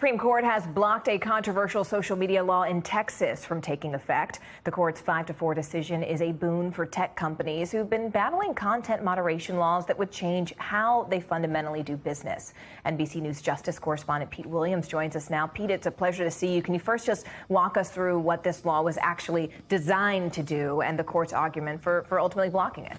Supreme Court has blocked a controversial social media law in Texas from taking effect. The court's 5-4 decision is a boon for tech companies who've been battling content moderation laws that would change how they fundamentally do business. NBC News Justice correspondent Pete Williams joins us now. Pete, it's a pleasure to see you. Can you first just walk us through what this law was actually designed to do and the court's argument for ultimately blocking it?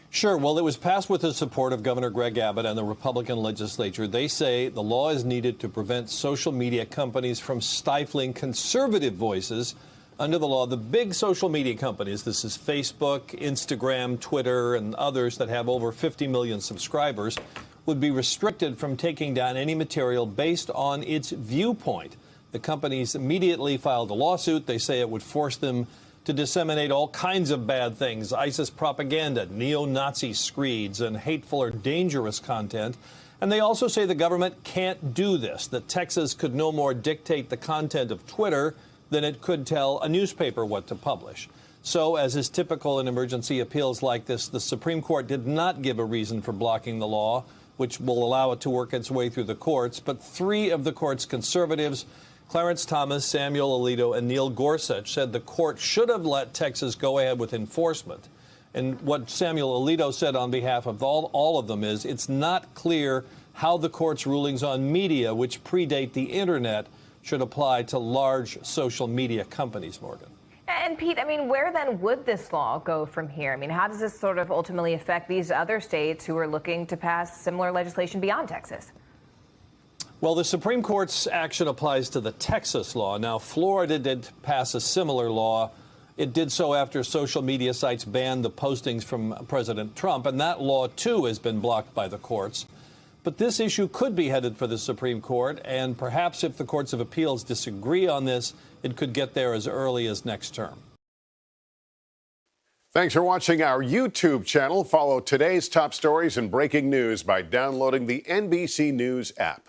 Sure. Well, it was passed with the support of Governor Greg Abbott and the Republican legislature. They say the law is needed to prevent social media companies from stifling conservative voices. Under the law, the big social media companies, this is Facebook, Instagram, Twitter, and others that have over 50 million subscribers, would be restricted from taking down any material based on its viewpoint. The companies immediately filed a lawsuit. They say it would force them to disseminate all kinds of bad things, ISIS propaganda, neo-Nazi screeds, and hateful or dangerous content. And they also say the government can't do this, that Texas could no more dictate the content of Twitter than it could tell a newspaper what to publish. So, as is typical in emergency appeals like this, the Supreme Court did not give a reason for blocking the law, which will allow it to work its way through the courts. But three of the court's conservatives, Clarence Thomas, Samuel Alito, and Neil Gorsuch, said the court should have let Texas go ahead with enforcement. And what Samuel Alito said on behalf of all of them is it's not clear how the court's rulings on media, which predate the Internet, should apply to large social media companies, Morgan. And Pete, I mean, where then would this law go from here? I mean, how does this sort of ultimately affect these other states who are looking to pass similar legislation beyond Texas? Well, the Supreme Court's action applies to the Texas law. Now, Florida did pass a similar law. It did so after social media sites banned the postings from President Trump, and that law, too, has been blocked by the courts. But this issue could be headed for the Supreme Court, and perhaps if the courts of appeals disagree on this, it could get there as early as next term. Thanks for watching our YouTube channel. Follow today's top stories and breaking news by downloading the NBC News app.